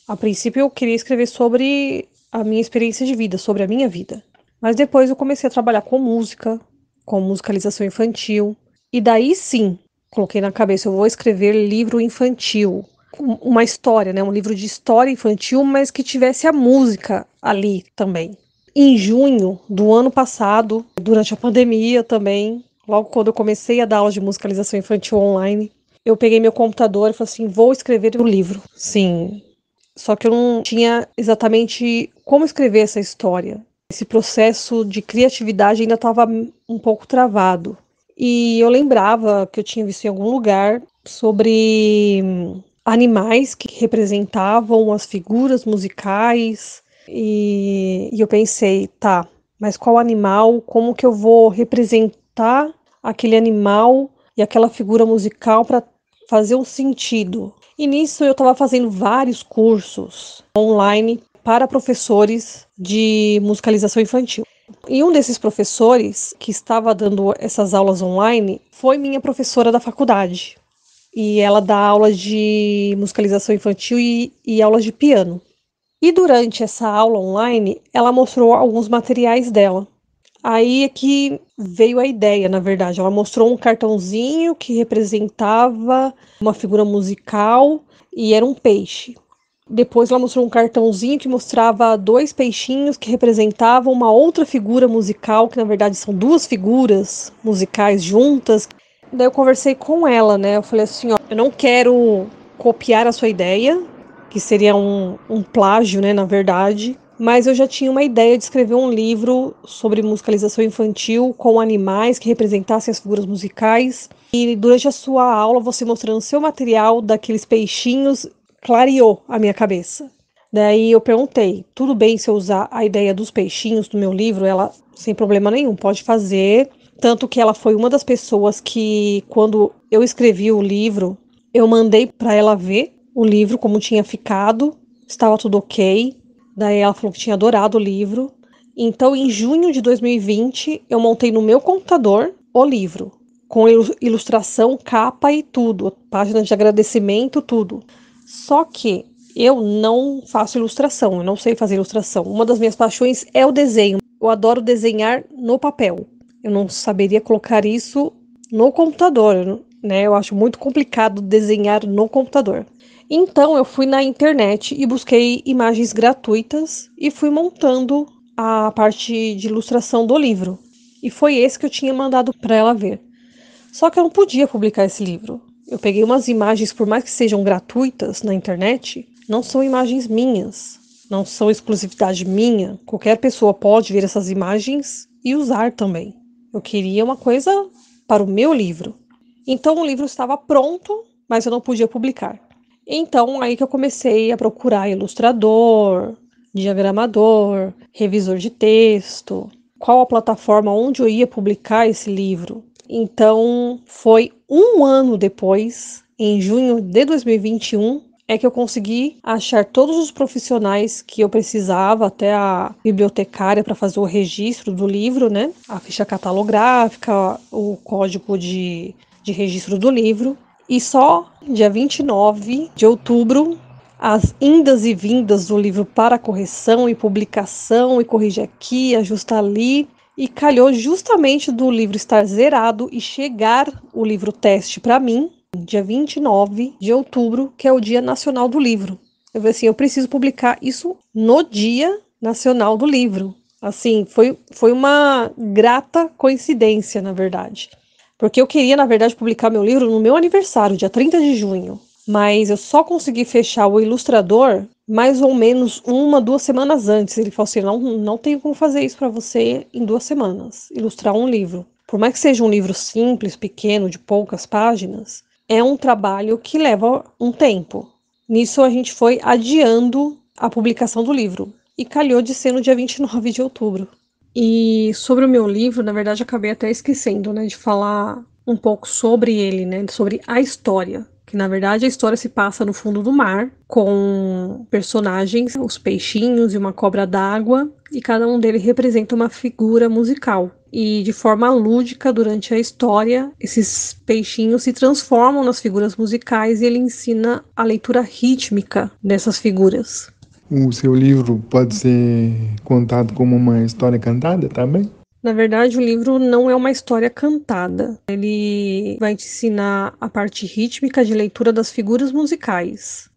A princípio eu queria escrever sobre a minha experiência de vida, sobre a minha vida. Mas depois eu comecei a trabalhar com música, com musicalização infantil. E daí sim, coloquei na cabeça, eu vou escrever livro infantil. Uma história, né? Um livro de história infantil, mas que tivesse a música ali também. Em junho do ano passado, durante a pandemia também, logo quando eu comecei a dar aula de musicalização infantil online, eu peguei meu computador e falei assim, vou escrever um livro. Sim, só que eu não tinha exatamente como escrever essa história. Esse processo de criatividade ainda estava um pouco travado. E eu lembrava que eu tinha visto em algum lugar sobre animais que representavam as figuras musicais. E eu pensei, tá, mas qual animal, como que eu vou representar aquele animal e aquela figura musical para fazer um sentido? E nisso eu estava fazendo vários cursos online para professores de musicalização infantil. E um desses professores que estava dando essas aulas online foi minha professora da faculdade. E ela dá aula de musicalização infantil e aulas de piano. E durante essa aula online, ela mostrou alguns materiais dela. Aí é que veio a ideia, na verdade. Ela mostrou um cartãozinho que representava uma figura musical e era um peixe. Depois ela mostrou um cartãozinho que mostrava 2 peixinhos que representavam uma outra figura musical, que na verdade são 2 figuras musicais juntas. Daí eu conversei com ela, né? Eu falei assim, ó, eu não quero copiar a sua ideia, que seria um plágio, né, na verdade. Mas eu já tinha uma ideia de escrever um livro sobre musicalização infantil com animais que representassem as figuras musicais. E durante a sua aula, você mostrando seu material daqueles peixinhos, clareou a minha cabeça. Daí eu perguntei, tudo bem se eu usar a ideia dos peixinhos do meu livro? Ela, sem problema nenhum, pode fazer. Tanto que ela foi uma das pessoas que, quando eu escrevi o livro, eu mandei para ela ver o livro, como tinha ficado, estava tudo ok. Daí ela falou que tinha adorado o livro. Então, em junho de 2020, eu montei no meu computador o livro, com ilustração, capa e tudo, página de agradecimento, tudo. Só que eu não faço ilustração, eu não sei fazer ilustração. Uma das minhas paixões é o desenho. Eu adoro desenhar no papel. Eu não saberia colocar isso no computador, né? Eu acho muito complicado desenhar no computador. Então eu fui na internet e busquei imagens gratuitas e fui montando a parte de ilustração do livro. E foi esse que eu tinha mandado para ela ver. Só que eu não podia publicar esse livro. Eu peguei umas imagens, por mais que sejam gratuitas na internet, não são imagens minhas, não são exclusividade minha. Qualquer pessoa pode ver essas imagens e usar também. Eu queria uma coisa para o meu livro. Então o livro estava pronto, mas eu não podia publicar. Então aí que eu comecei a procurar ilustrador, diagramador, revisor de texto, qual a plataforma onde eu ia publicar esse livro. Então foi 1 ano depois, em junho de 2021, é que eu consegui achar todos os profissionais que eu precisava, até a bibliotecária para fazer o registro do livro, né? A ficha catalográfica, o código de registro do livro. E só dia 29 de outubro, as indas e vindas do livro para correção e publicação, e corrigir aqui, ajusta ali. E calhou justamente do livro estar zerado e chegar o livro teste para mim, dia 29 de outubro, que é o Dia Nacional do Livro. Eu falei assim, eu preciso publicar isso no Dia Nacional do Livro. Assim, foi uma grata coincidência, na verdade. Porque eu queria, na verdade, publicar meu livro no meu aniversário, dia 30 de junho. Mas eu só consegui fechar o ilustrador mais ou menos 1, 2 semanas antes. Ele falou assim, não tenho como fazer isso para você em 2 semanas, ilustrar um livro. Por mais que seja um livro simples, pequeno, de poucas páginas, é um trabalho que leva um tempo. Nisso a gente foi adiando a publicação do livro. E calhou de ser no dia 29 de outubro. E sobre o meu livro, na verdade, acabei até esquecendo, né, de falar um pouco sobre ele, né, sobre a história que na verdade a história se passa no fundo do mar, com personagens, os peixinhos e uma cobra d'água, e cada um deles representa uma figura musical. E de forma lúdica, durante a história, esses peixinhos se transformam nas figuras musicais e ele ensina a leitura rítmica dessas figuras. O seu livro pode ser contado como uma história cantada também? Na verdade, o livro não é uma história cantada. Ele vai te ensinar a parte rítmica de leitura das figuras musicais.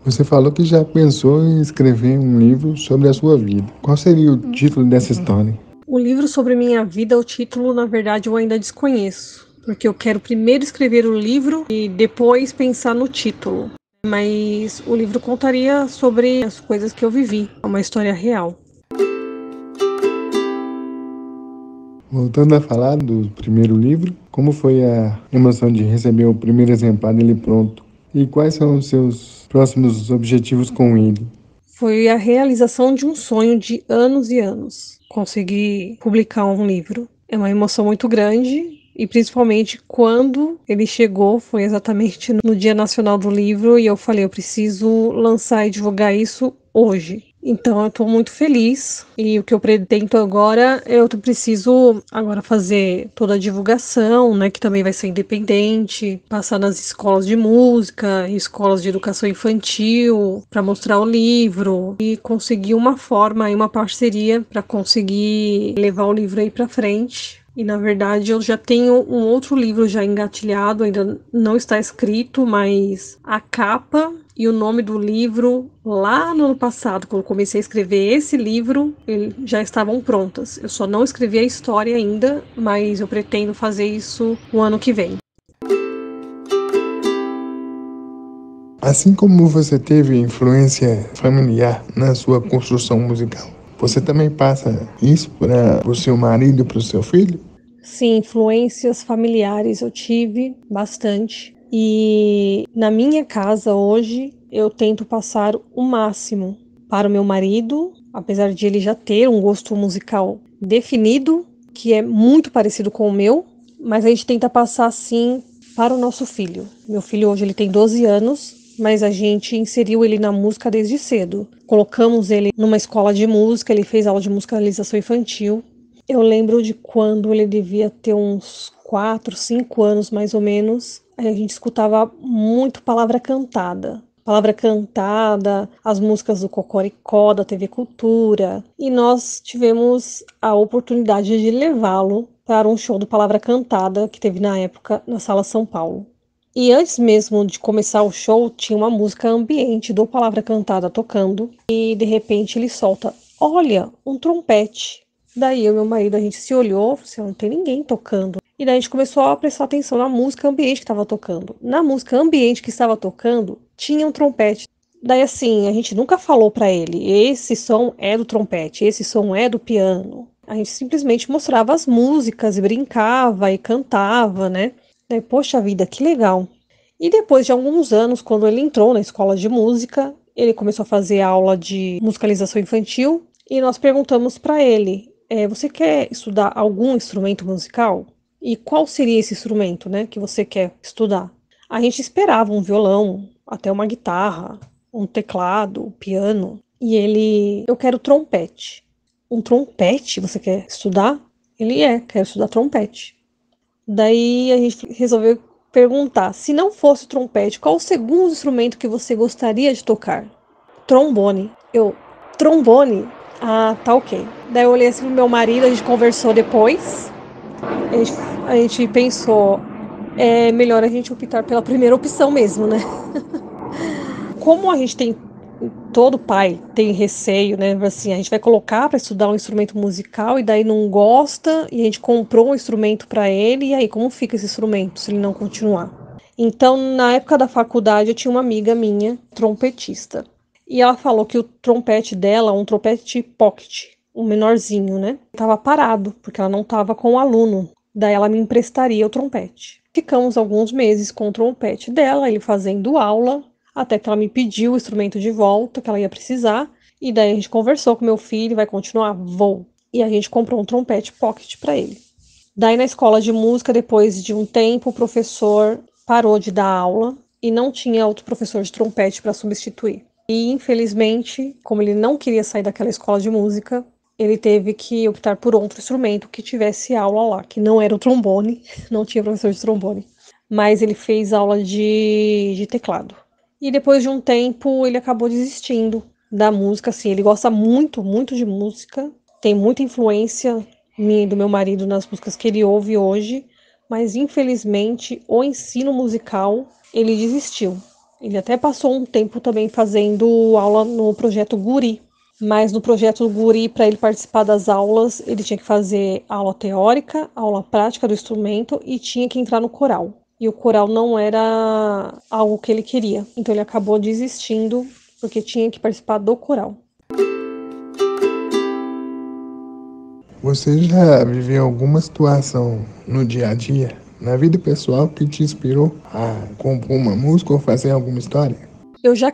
Você falou que já pensou em escrever um livro sobre a sua vida. Qual seria o título dessa história? O livro sobre minha vida, o título, na verdade, eu ainda desconheço. Porque eu quero primeiro escrever o livro e depois pensar no título. Mas o livro contaria sobre as coisas que eu vivi, uma história real. Voltando a falar do primeiro livro, como foi a emoção de receber o primeiro exemplar dele pronto? E quais são os seus próximos objetivos com ele? Foi a realização de um sonho de anos e anos. Conseguir publicar um livro. É uma emoção muito grande. E principalmente quando ele chegou, foi exatamente no Dia Nacional do Livro, e eu falei, eu preciso lançar e divulgar isso hoje. Então eu estou muito feliz, e o que eu pretendo agora, eu preciso agora fazer toda a divulgação, né, que também vai ser independente, passar nas escolas de música, escolas de educação infantil, para mostrar o livro, e conseguir uma forma e uma parceria para conseguir levar o livro aí para frente. E na verdade eu já tenho um outro livro já engatilhado, ainda não está escrito, mas a capa e o nome do livro lá no ano passado, quando eu comecei a escrever esse livro, já estavam prontas. Eu só não escrevi a história ainda, mas eu pretendo fazer isso no ano que vem. Assim como você teve influência familiar na sua construção musical, você também passa isso para o seu marido e para o seu filho? Sim, influências familiares eu tive bastante. E na minha casa hoje eu tento passar o máximo para o meu marido, apesar de ele já ter um gosto musical definido, que é muito parecido com o meu, mas a gente tenta passar sim para o nosso filho. Meu filho hoje ele tem 12 anos, mas a gente inseriu ele na música desde cedo. Colocamos ele numa escola de música, ele fez aula de musicalização infantil. Eu lembro de quando ele devia ter uns 4, 5 anos mais ou menos, a gente escutava muito palavra cantada. Palavra cantada, as músicas do Cocoricó, da TV Cultura. E nós tivemos a oportunidade de levá-lo para um show do Palavra Cantada que teve na época na Sala São Paulo. E antes mesmo de começar o show, tinha uma música ambiente do Palavra Cantada tocando. E de repente ele solta, olha, um trompete. Daí eu e meu marido, a gente se olhou, assim, não tem ninguém tocando. E daí a gente começou a prestar atenção na música ambiente que estava tocando. Na música ambiente que estava tocando, tinha um trompete. Daí assim, a gente nunca falou pra ele, esse som é do trompete, esse som é do piano. A gente simplesmente mostrava as músicas e brincava e cantava, né? Daí, poxa vida, que legal. E depois de alguns anos, quando ele entrou na escola de música, ele começou a fazer aula de musicalização infantil e nós perguntamos para ele, você quer estudar algum instrumento musical? E qual seria esse instrumento, né, que você quer estudar? A gente esperava um violão, até uma guitarra, um teclado, um piano. E ele, eu quero trompete. Um trompete você quer estudar? Ele quero estudar trompete. Daí a gente resolveu perguntar, se não fosse trompete, qual o segundo instrumento que você gostaria de tocar? Trombone. Trombone? Ah, tá ok. Daí eu olhei assim pro meu marido, a gente conversou depois. A gente pensou, é melhor a gente optar pela primeira opção mesmo, né? Como a gente tem, todo pai tem receio, né? Assim, a gente vai colocar para estudar um instrumento musical e daí não gosta, e a gente comprou um instrumento para ele, e aí como fica esse instrumento se ele não continuar? Então, na época da faculdade, eu tinha uma amiga minha, trompetista, e ela falou que o trompete dela, um trompete pocket, um menorzinho, né? Tava parado, porque ela não tava com o aluno. Daí ela me emprestaria o trompete. Ficamos alguns meses com o trompete dela, ele fazendo aula, até que ela me pediu o instrumento de volta, que ela ia precisar. E daí a gente conversou com meu filho, vai continuar? Vou. E a gente comprou um trompete pocket para ele. Daí na escola de música, depois de um tempo, o professor parou de dar aula e não tinha outro professor de trompete para substituir. E infelizmente, como ele não queria sair daquela escola de música, ele teve que optar por outro instrumento que tivesse aula lá, que não era o trombone, não tinha professor de trombone, mas ele fez aula de teclado. E depois de um tempo, ele acabou desistindo da música, assim, ele gosta muito, muito de música, tem muita influência minha e do meu marido nas músicas que ele ouve hoje, mas infelizmente o ensino musical ele desistiu. Ele até passou um tempo também fazendo aula no projeto Guri, mas no projeto Guri, para ele participar das aulas, ele tinha que fazer aula teórica, aula prática do instrumento e tinha que entrar no coral. E o coral não era algo que ele queria, então ele acabou desistindo porque tinha que participar do coral. Você já viveu alguma situação no dia a dia, na vida pessoal, que te inspirou a compor uma música ou fazer alguma história? Eu já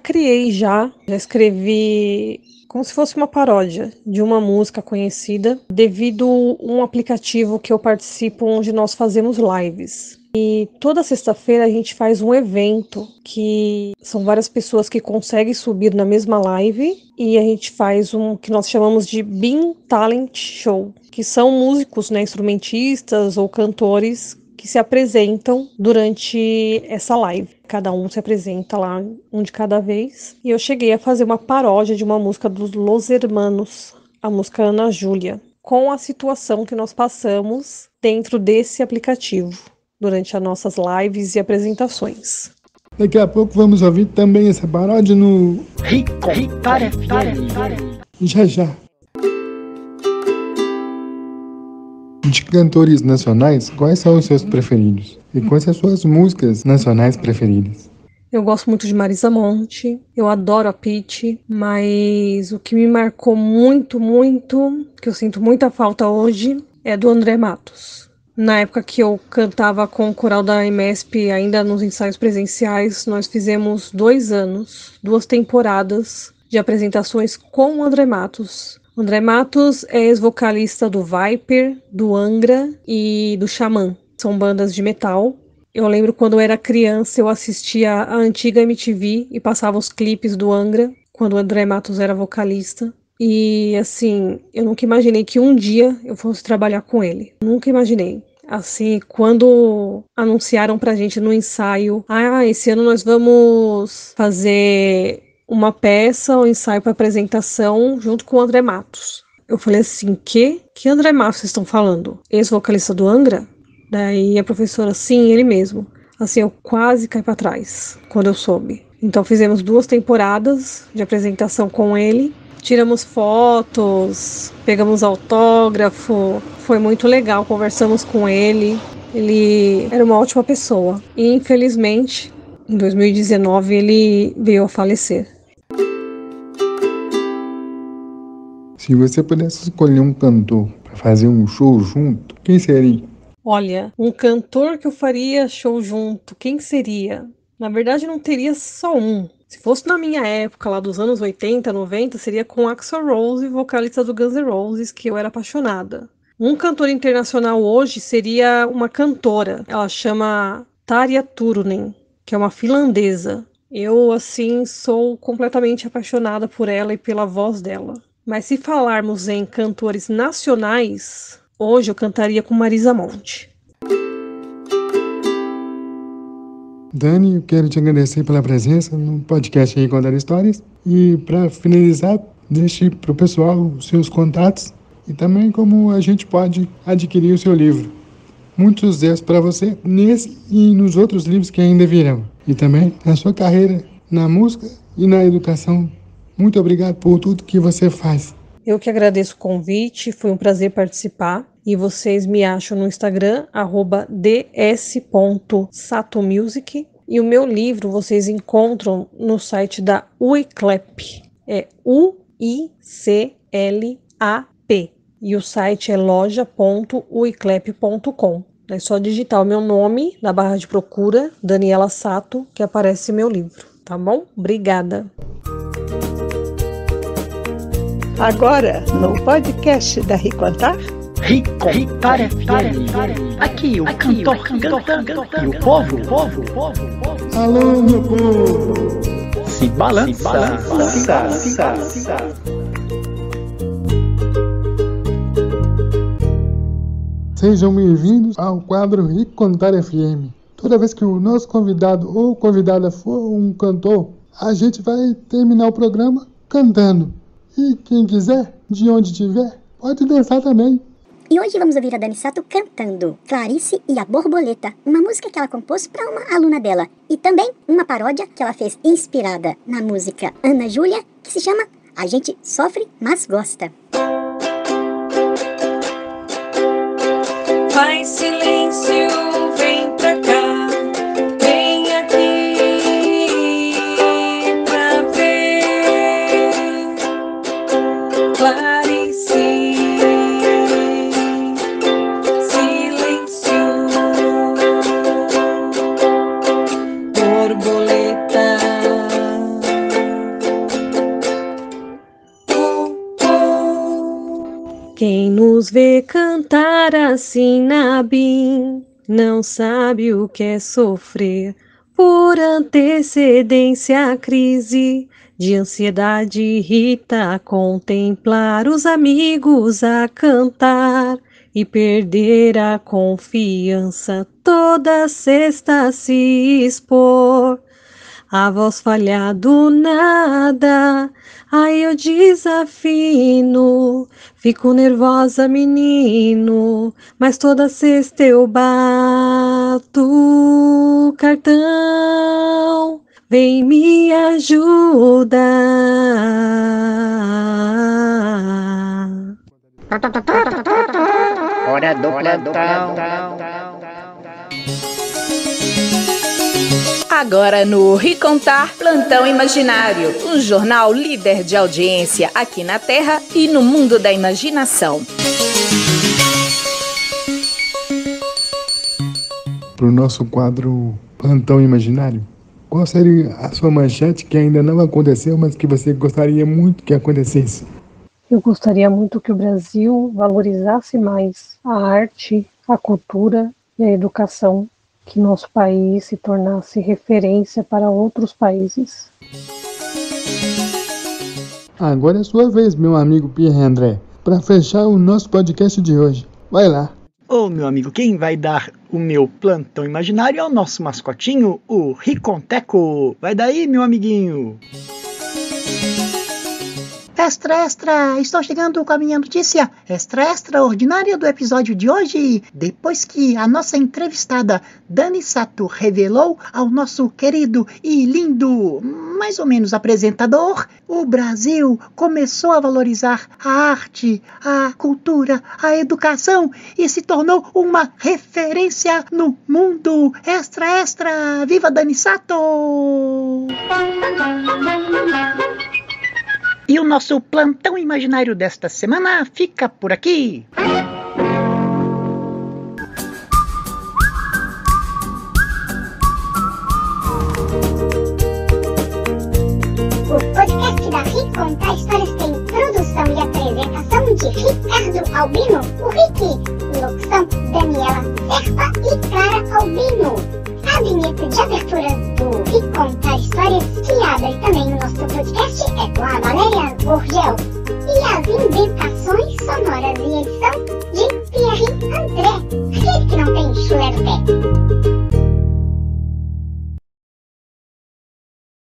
escrevi como se fosse uma paródia de uma música conhecida, devido a um aplicativo que eu participo onde nós fazemos lives. E toda sexta-feira a gente faz um evento que são várias pessoas que conseguem subir na mesma live e a gente faz um que nós chamamos de Bean Talent Show, que são músicos, né, instrumentistas ou cantores que se apresentam durante essa live. Cada um se apresenta lá, um de cada vez. E eu cheguei a fazer uma paródia de uma música dos Los Hermanos, a música Ana Júlia, com a situação que nós passamos dentro desse aplicativo, durante as nossas lives e apresentações. Daqui a pouco vamos ouvir também essa paródia no Ricontar Já. De cantores nacionais, quais são os seus preferidos? E quais são as suas músicas nacionais preferidas? Eu gosto muito de Marisa Monte, eu adoro a Pitty, mas o que me marcou muito, que eu sinto muita falta hoje, é do André Matos. Na época que eu cantava com o coral da EMESP, ainda nos ensaios presenciais, nós fizemos 2 anos, 2 temporadas de apresentações com o André Matos. O André Matos é ex-vocalista do Viper, do Angra e do Xamã. São bandas de metal. Eu lembro quando eu era criança, eu assistia a antiga MTV e passava os clipes do Angra, quando o André Matos era vocalista. E, assim, eu nunca imaginei que um dia eu fosse trabalhar com ele. Nunca imaginei. Assim, quando anunciaram pra gente no ensaio, esse ano nós vamos fazer uma peça, um ensaio para apresentação junto com o André Matos. Eu falei assim, que André Matos vocês estão falando? Ex-vocalista do Angra? Daí a professora, sim, ele mesmo. Assim, eu quase caí para trás quando eu soube. Então fizemos 2 temporadas de apresentação com ele. Tiramos fotos, pegamos autógrafo, foi muito legal, conversamos com ele. Ele era uma ótima pessoa. E infelizmente, em 2019, ele veio a falecer. Se você pudesse escolher um cantor para fazer um show junto, quem seria? Olha, um cantor que eu faria show junto, quem seria? Na verdade, não teria só um. Se fosse na minha época, lá dos anos 80, 90, seria com Axl Rose, vocalista do Guns N' Roses, que eu era apaixonada. Um cantor internacional hoje seria uma cantora. Ela chama Tarja Turunen, que é uma finlandesa. Eu, assim, sou completamente apaixonada por ela e pela voz dela. Mas se falarmos em cantores nacionais, hoje eu cantaria com Marisa Monte. Dani, eu quero te agradecer pela presença no podcast Ricontar Histórias. E para finalizar, deixe para o pessoal os seus contatos e também como a gente pode adquirir o seu livro. Muito sucesso para você nesse e nos outros livros que ainda virão. E também na sua carreira na música e na educação. Muito obrigado por tudo que você faz. Eu que agradeço o convite, foi um prazer participar. E vocês me acham no Instagram, @ds.satomusic. E o meu livro vocês encontram no site da UICLEP. É UICLAP. E o site é loja.uiclep.com. É só digitar o meu nome na barra de procura, Daniela Sato, que aparece meu livro. Tá bom? Obrigada. Agora, no podcast da Ricontar, Ricontar FM. Aqui o cantor cantando e o povo. Alô, meu povo! Se balança. Sejam bem-vindos ao quadro Ricontar FM. Toda vez que o nosso convidado ou convidada for um cantor, a gente vai terminar o programa cantando. E quem quiser, de onde estiver, pode dançar também. E hoje vamos ouvir a Dani Sato cantando Clarice e a Borboleta, uma música que ela compôs para uma aluna dela. E também uma paródia que ela fez inspirada na música Ana Júlia, que se chama A Gente Sofre, Mas Gosta. Faz silêncio, vem pra cá, vem aqui pra ver Clarice. Silêncio, borboleta. Quem nos vê cantar assim na BIM não sabe o que é sofrer por antecedência a crise de ansiedade irrita contemplar os amigos a cantar e perder a confiança toda sexta se expor. A voz falhar do nada, aí eu desafino, fico nervosa menino, mas toda sexta eu bato cartão, vem me ajudar. Hora do plantão. Agora no Ricontar Plantão Imaginário, um jornal líder de audiência aqui na Terra e no mundo da imaginação. Para o nosso quadro Plantão Imaginário, qual seria a sua manchete que ainda não aconteceu, mas que você gostaria muito que acontecesse? Eu gostaria muito que o Brasil valorizasse mais a arte, a cultura e a educação, que nosso país se tornasse referência para outros países. Agora é sua vez, meu amigo Pierre André, para fechar o nosso podcast de hoje. Vai lá. Ô, meu amigo, quem vai dar o meu plantão imaginário é o nosso mascotinho, o Riconteco. Vai daí, meu amiguinho. Extra, estou chegando com a minha notícia extraordinária do episódio de hoje. Depois que a nossa entrevistada Dani Sato revelou ao nosso querido e lindo, mais ou menos apresentador, o Brasil começou a valorizar a arte, a cultura, a educação e se tornou uma referência no mundo. Extra, viva Dani Sato! E o nosso plantão imaginário desta semana fica por aqui. O podcast da Ricontar Histórias tem produção e apresentação de Ricardo Albino, o Rick, locução Daniela Serpa e Clara Albino. A vinheta de abertura do Ricontar Histórias, que abre também o nosso podcast, é com a Valéria Gurgel.